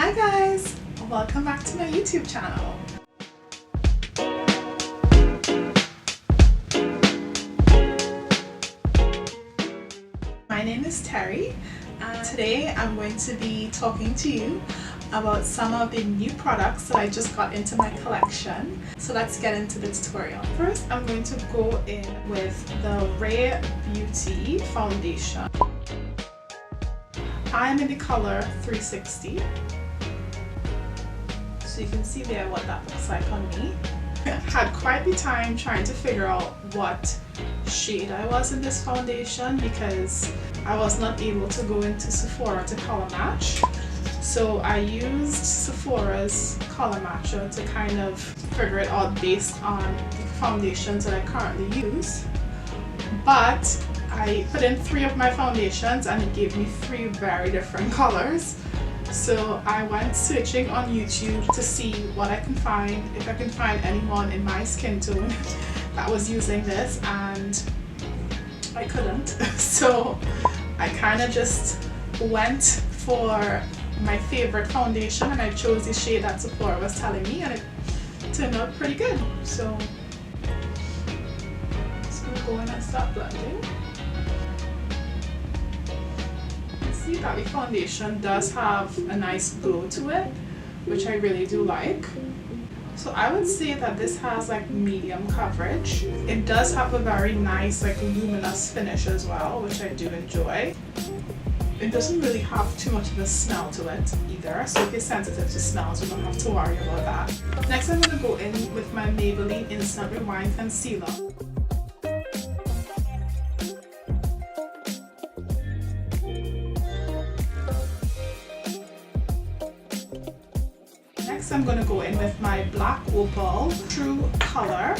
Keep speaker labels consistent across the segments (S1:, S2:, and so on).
S1: Hi guys, welcome back to my YouTube channel. My name is Terry and today I'm going to be talking to you about some of the new products that I just got into my collection. So let's get into the tutorial. First, I'm going to go in with the Rare Beauty foundation. I'm in the color 360. So you can see there what that looks like on me. I had quite the time trying to figure out what shade I was in this foundation because I was not able to go into Sephora to color match. So I used Sephora's color matcher to kind of figure it out based on the foundations that I currently use. But I put in 3 of my foundations and it gave me 3 very different colors. So I went searching on YouTube to see what I can find, if I can find anyone in my skin tone that was using this, and I couldn't. So I kind of just went for my favorite foundation and I chose the shade that Sephora was telling me and it turned out pretty good. So I'm just going to go in and start blending. See that the foundation does have a nice glow to it, which I really do like. So I would say that this has like medium coverage. It does have a very nice like luminous finish as well, which I do enjoy. It doesn't really have too much of a smell to it either, so if you're sensitive to smells, you don't have to worry about that. Next I'm going to go in with my Maybelline Instant Rewind Concealer. Next I'm going to go in with my Black Opal True Color.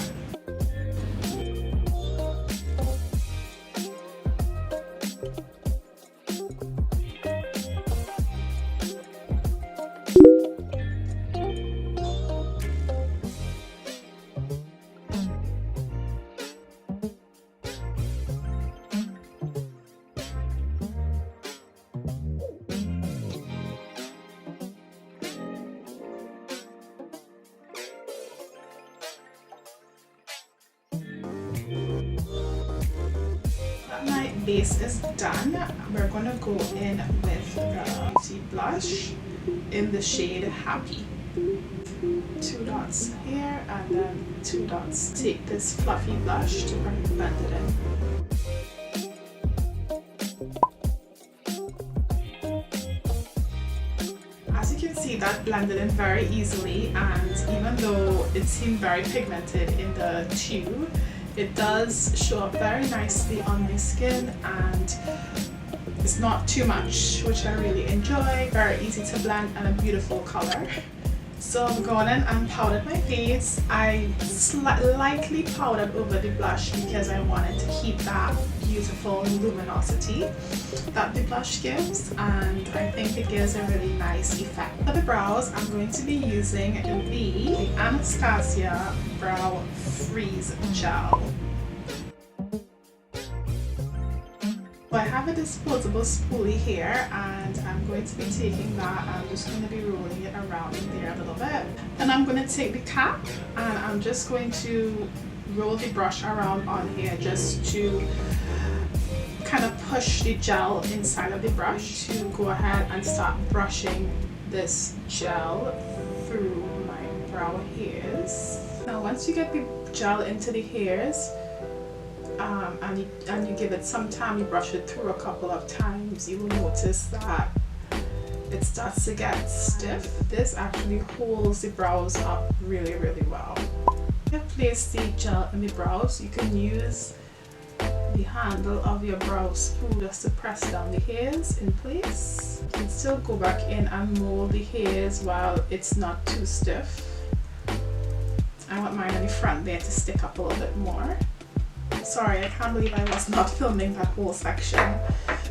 S1: My base is done. We're going to go in with the beauty blush in the shade Happy. 2 dots here and then 2 dots. Take this fluffy blush to blend it in. As you can see, that blended in very easily, and even though it seemed very pigmented in the tube, it does show up very nicely on my skin and it's not too much, which I really enjoy. Very easy to blend and a beautiful color. So I'm going in and powdered my face. I lightly powdered over the blush because I wanted to keep that beautiful luminosity that the blush gives, and I think it gives a really nice effect. For the brows, I'm going to be using the Anastasia Brow Freeze Gel. So I have a disposable spoolie here and I'm going to be taking that, I'm just going to be rolling it around in there a little bit. Then I'm going to take the cap and I'm just going to roll the brush around on here just to kind of push the gel inside of the brush to go ahead and start brushing this gel through my brow hairs. Now once you get the gel into the hairs, and you give it some time, you brush it through a couple of times, you will notice that it starts to get stiff. This actually holds the brows up really well. To place the gel in the brows, you can use the handle of your brow spool just to press down the hairs in place. You can still go back in and mold the hairs while it's not too stiff. I want mine on the front there to stick up a little bit more. Sorry, I can't believe I was not filming that whole section.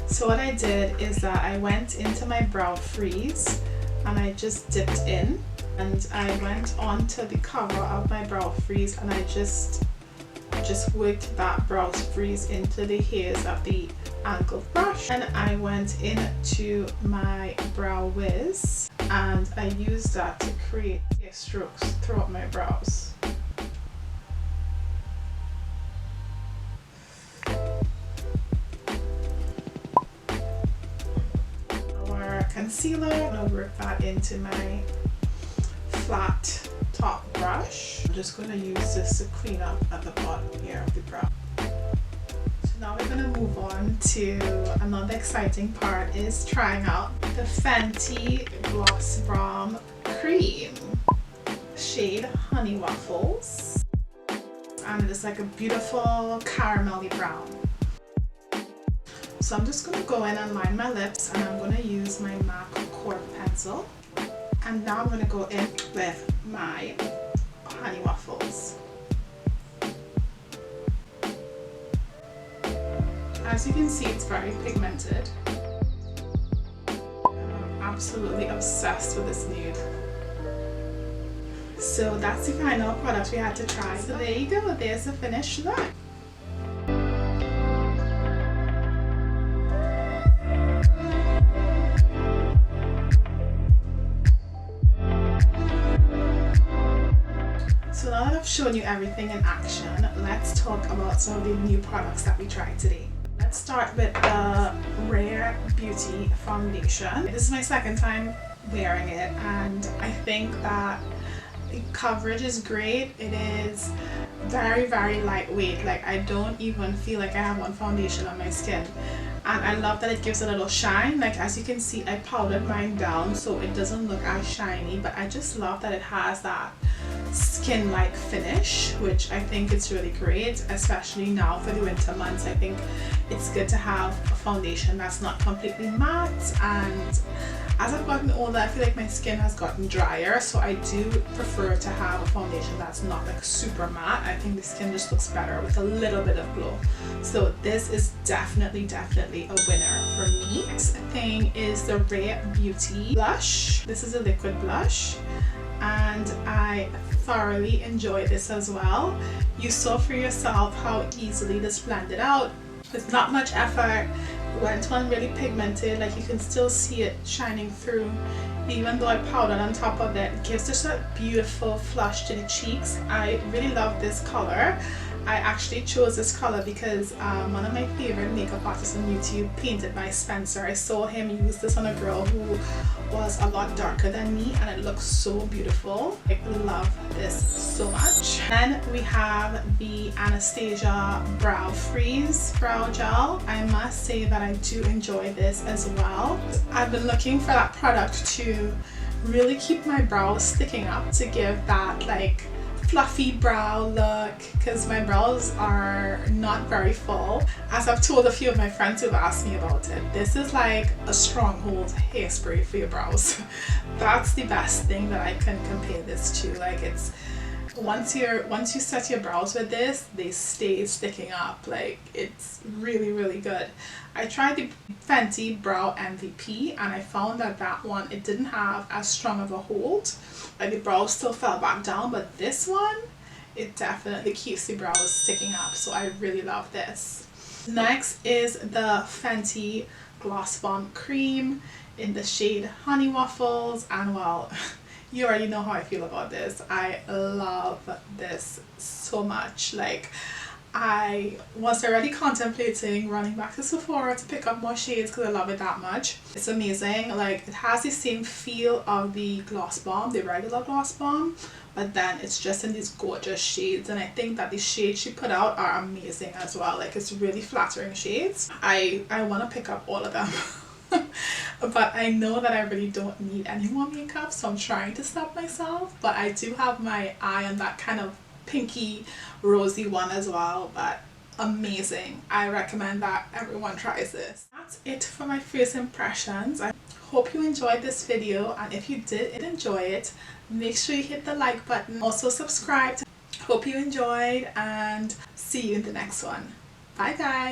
S1: So what I did is that I went into my brow freeze and I just dipped in, and I went onto the cover of my brow freeze and I just worked that brow freeze into the hairs of the angled brush, and I went into my brow wiz and I use that to create strokes throughout my brows. Our concealer, I'm going to work that into my flat top brush. I'm just going to use this to clean up at the bottom here of the brow. So now we're going to move on to another exciting part, is trying out the Fenty Gloss Bomb Cream, shade Honey Waffles, and it's like a beautiful caramelly brown. So I'm just going to go in and line my lips, and I'm going to use my MAC Cork pencil. And now I'm going to go in with my Honey Waffles. As you can see, it's very pigmented. I'm absolutely obsessed with this nude. So that's the final product we had to try. So there you go, there's the finished look. So now that I've shown you everything in action, let's talk about some of the new products that we tried today. Let's start with the Rare Beauty Foundation. This is my second time wearing it, and I think that the coverage is great. It is very, very lightweight. Like, I don't even feel like I have on foundation on my skin. And I love that it gives a little shine. Like, as you can see, I powdered mine down so it doesn't look as shiny, but I just love that it has that skin-like finish, which I think is really great, especially now for the winter months. I think it's good to have a foundation that's not completely matte, and as I've gotten older, I feel like my skin has gotten drier, so I do prefer to have a foundation that's not like super matte. I think the skin just looks better with a little bit of glow. So this is definitely a winner for me. Next thing is the Rare Beauty blush. This is a liquid blush, and I thoroughly enjoy this as well. You saw for yourself how easily this blended out with not much effort. Went on really pigmented, like you can still see it shining through. Even though I powdered on top of it, it gives just a beautiful flush to the cheeks. I really love this color. I actually chose this color because one of my favorite makeup artists on YouTube, Painted by Spencer, I saw him use this on a girl who was a lot darker than me, and it looks so beautiful. I love this so much. Then we have the Anastasia Brow Freeze Brow Gel. I must say that I do enjoy this as well. I've been looking for that product to really keep my brows sticking up, to give that like fluffy brow look, because my brows are not very full. As I've told a few of my friends who've asked me about it, this is like a stronghold hairspray for your brows. That's the best thing that I can compare this to. Like, it's once you set your brows with this, they stay sticking up. Like, it's really good. I tried the Fenty Brow MVP, and I found that one, it didn't have as strong of a hold. Like, the brows still fell back down, but this one, it definitely keeps the brows sticking up. So I really love this. Next is the Fenty Gloss Bomb Cream in the shade Honey Waffles, and well, you already know how I feel about this. I love this so much. Like, I was already contemplating running back to Sephora to pick up more shades because I love it that much. It's amazing. Like, it has the same feel of the Gloss Bomb, the regular Gloss Bomb, but then it's just in these gorgeous shades, and I think that the shades she put out are amazing as well. Like, it's really flattering shades. I want to pick up all of them. But I know that I really don't need any more makeup, so I'm trying to stop myself. But I do have my eye on that kind of pinky rosy one as well. But amazing. I recommend that everyone tries this. That's it for my first impressions. I hope you enjoyed this video, and if you did enjoy it, make sure you hit the like button. Also subscribe. Hope you enjoyed, and see you in the next one. Bye guys.